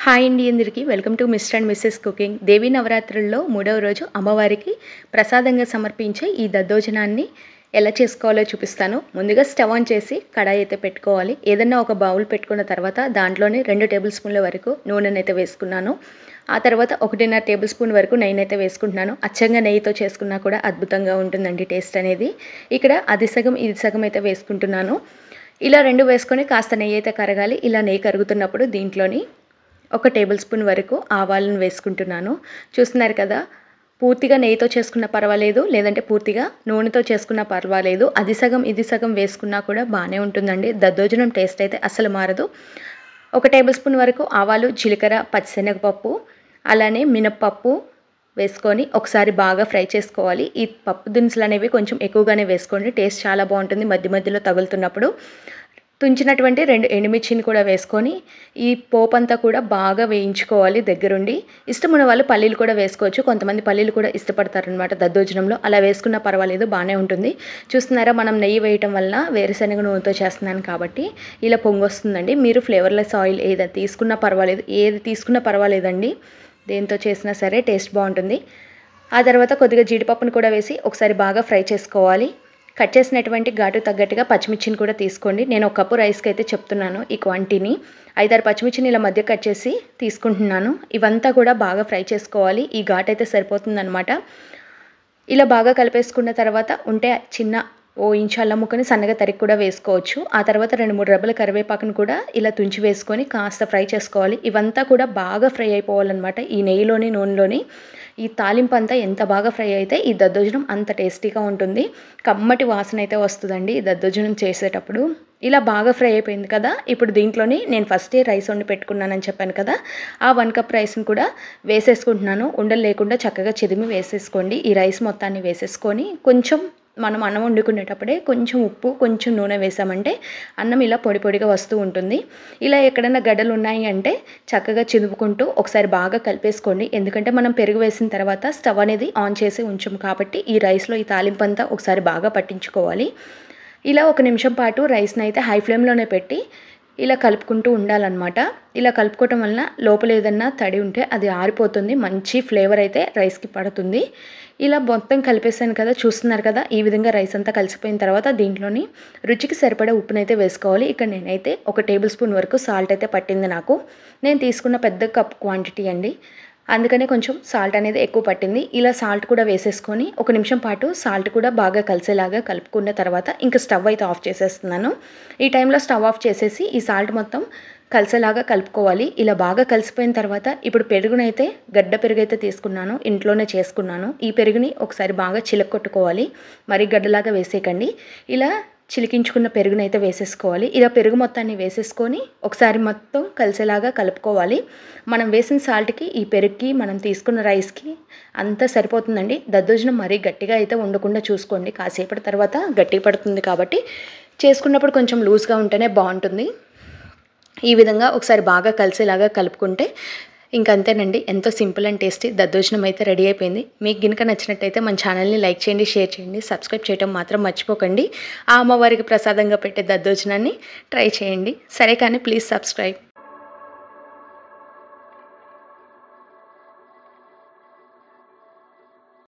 Hi అండి అందరికీ welcome to mister and missus cooking. Devi నవరాత్రుల్లో 3వ రోజు అమ్మవారికి ప్రసాదంగా సమర్పించే ఈ దద్దోజనాన్ని ఎలా చేసుకోవాలో చూపిస్తాను. ముందుగా స్టవ్ ఆన్ చేసి కడాయి అయితే పెట్టుకోవాలి. ఏదన్నా ఒక బౌల్ పెట్టుకున్న తర్వాత దాంట్లోనే 2 టేబుల్ స్పూన్ల వరకు నూనెనైతే వేసుకున్నాను. ఆ తర్వాత 1.5 టేబుల్ స్పూన్ వరకు నెయ్యినైతే వేసుకుంటున్నాను. అచ్చంగా నెయ్యితో చేసుకున్నా కూడా అద్భుతంగా ఉంటుందండి టేస్ట్ అనేది. ఇక్కడ అది సగం ఇది సగం అయితే వేసుకుంటున్నాను. ఇలా 2 వేసుకొని కాస్త నెయ్యి అయితే కరగాలి. ఇలా నెయ్యి కరుగుతున్నప్పుడు దీంట్లోని 1 టేబుల్ స్పూన్ వరకు ఆవాలను వేసుకుంటున్నాను. చూస్తున్నారు కదా, పూర్తిగా నెయ్యితో చేసుకున్నా పర్వాలేదు, లేదంటే పూర్తిగా నూనెతో చేసుకున్నా పర్వాలేదు. అది సగం ఇది సగం వేసుకున్నా కూడా బాగానే ఉంటుందండి. దద్దోజనం టేస్ట్ అయితే అస్సలు మారదు. 1 టేబుల్ స్పూన్ వరకు ఆవాలు, జీలకర్ర, పచ్చిశనగపప్పు, అలానే మినప్పప్పు వేసుకొని ఒకసారి బాగా ఫ్రై చేసుకోవాలి. ఈ పప్పు దినుసులు అనేవి కొంచెం ఎక్కువగానే వేసుకోండి, టేస్ట్ చాలా బాగుంటుంది మధ్య మధ్యలో తగులుతున్నప్పుడు. తుంచినటువంటి 2 ఎండుమిర్చిని కూడా వేసుకొని ఈ పోపు అంతా కూడా బాగా వేయించుకోవాలి దగ్గరుండి. ఇష్టమున్న వాళ్ళు పల్లీలు కూడా వేసుకోవచ్చు. కొంతమంది పల్లీలు కూడా ఇష్టపడతారనమాట దద్దోజనంలో. అలా వేసుకున్నా పర్వాలేదు, బాగానే ఉంటుంది. చూస్తున్నారా, మనం నెయ్యి వేయటం వల్ల వేరుశనగ నూనెతో చేస్తున్నాను కాబట్టి ఇలా పొంగొస్తుందండి. మీరు ఫ్లేవర్లెస్ ఆయిల్ ఏది తీసుకున్నా పర్వాలేదు, ఏది తీసుకున్నా పర్వాలేదండి, దేంతో చేసినా సరే టేస్ట్ బాగుంటుంది. ఆ తర్వాత కొద్దిగా జీడిపప్పును కూడా వేసి ఒకసారి బాగా ఫ్రై చేసుకోవాలి. కట్ చేసినటువంటి ఘాటు తగ్గట్టుగా పచ్చిమిర్చిని కూడా తీసుకోండి. నేను 1 కప్పు రైస్కి అయితే చెప్తున్నాను ఈ క్వాంటిటీని. 5-6 పచ్చిమిర్చిని ఇలా మధ్య కట్ చేసి తీసుకుంటున్నాను. ఇవంతా కూడా బాగా ఫ్రై చేసుకోవాలి. ఈ ఘాటు అయితే సరిపోతుందన్నమాట. ఇలా బాగా కలిపేసుకున్న తర్వాత ఉంటే చిన్న ఇంచు అల్లం ముక్కని సన్నగా తరిగి కూడా వేసుకోవచ్చు. ఆ తర్వాత 2-3 రెబ్బల కరివేపాకును కూడా ఇలా తుంచి వేసుకొని కాస్త ఫ్రై చేసుకోవాలి. ఇవంతా కూడా బాగా ఫ్రై అయిపోవాలన్నమాట ఈ నెయ్యిలోని నూనెలోని. ఈ తాలింపు అంతా ఎంత బాగా ఫ్రై అయితే ఈ దద్దోజనం అంత టేస్టీగా ఉంటుంది. కమ్మటి వాసన అయితే వస్తుందండి ఈ దద్దోజనం చేసేటప్పుడు. ఇలా బాగా ఫ్రై అయిపోయింది కదా, ఇప్పుడు దీంట్లోని నేను ఫస్టే రైస్ వండి పెట్టుకున్నానని చెప్పాను కదా, ఆ 1 కప్ రైస్ని కూడా వేసేసుకుంటున్నాను. ఉండలు లేకుండా చక్కగా చెదిమి వేసేసుకోండి. ఈ రైస్ మొత్తాన్ని వేసేసుకొని కొంచెం మనం అన్నం వండుకునేటప్పుడే కొంచెం ఉప్పు, కొంచెం నూనె వేసామంటే అన్నం ఇలా పొడి పొడిగా వస్తూ ఉంటుంది. ఇలా ఎక్కడైనా గడ్డలు ఉన్నాయి అంటే చక్కగా చిదుపుకుంటూ ఒకసారి బాగా కలిపేసుకోండి. ఎందుకంటే మనం పెరుగు వేసిన తర్వాత స్టవ్ అనేది ఆన్ చేసి ఉంచాం కాబట్టి ఈ రైస్లో ఈ తాలింపు అంతా ఒకసారి బాగా పట్టించుకోవాలి. ఇలా 1 నిమిషం పాటు రైస్ని అయితే హై ఫ్లేమ్లోనే పెట్టి ఇలా కలుపుకుంటూ ఉండాలన్నమాట. ఇలా కలుపుకోవటం వలన లోపల ఏదన్నా తడి ఉంటే అది ఆరిపోతుంది, మంచి ఫ్లేవర్ అయితే రైస్కి పడుతుంది. ఇలా మొత్తం కలిపేసాను కదా, చూస్తున్నారు కదా, ఈ విధంగా రైస్ అంతా కలిసిపోయిన తర్వాత దీంట్లోని రుచికి సరిపడా ఉప్పునైతే వేసుకోవాలి. ఇక్కడ నేనైతే 1 టేబుల్ స్పూన్ వరకు సాల్ట్ అయితే పట్టింది నాకు. నేను తీసుకున్న పెద్ద కప్ క్వాంటిటీ అండి, అందుకనే కొంచెం సాల్ట్ అనేది ఎక్కువ పట్టింది. ఇలా సాల్ట్ కూడా వేసేసుకొని 1 నిమిషం పాటు సాల్ట్ కూడా బాగా కలిసేలాగా కలుపుకున్న తర్వాత ఇంకా స్టవ్ అయితే ఆఫ్ చేసేస్తున్నాను. ఈ టైంలో స్టవ్ ఆఫ్ చేసేసి ఈ సాల్ట్ మొత్తం కలిసేలాగా కలుపుకోవాలి. ఇలా బాగా కలిసిపోయిన తర్వాత ఇప్పుడు పెరుగునైతే గడ్డ పెరుగు అయితే తీసుకున్నాను, ఇంట్లోనే చేసుకున్నాను. ఈ పెరుగుని ఒకసారి బాగా చిలక్కొట్టుకోవాలి, మరీ గడ్డలాగా వేసేయకండి. ఇలా చిలికించుకున్న పెరుగునైతే వేసేసుకోవాలి. ఇలా పెరుగు మొత్తాన్ని వేసేసుకొని ఒకసారి మొత్తం కలిసేలాగా కలుపుకోవాలి. మనం వేసిన సాల్ట్కి ఈ పెరుగుకి మనం తీసుకున్న రైస్కి అంతా సరిపోతుందండి. దద్దోజనం మరీ గట్టిగా అయితే ఉండకుండా చూసుకోండి, కాసేపటి తర్వాత గట్టి పడుతుంది కాబట్టి చేసుకున్నప్పుడు కొంచెం లూజ్గా ఉంటేనే బాగుంటుంది. ఈ విధంగా ఒకసారి బాగా కలిసేలాగా కలుపుకుంటే ఇంకంతేనండి, ఎంతో సింపుల్ అండ్ టేస్టీ దద్దోజనం అయితే రెడీ అయిపోయింది. మీకు గినక నచ్చినట్టయితే మన ఛానల్ని లైక్ చేయండి, షేర్ చేయండి, సబ్స్క్రైబ్ చేయడం మాత్రం మర్చిపోకండి. ఆ అమ్మవారికి ప్రసాదంగా పెట్టే దద్దోజనాన్ని ట్రై చేయండి. సరే కానీ ప్లీజ్ సబ్స్క్రైబ్.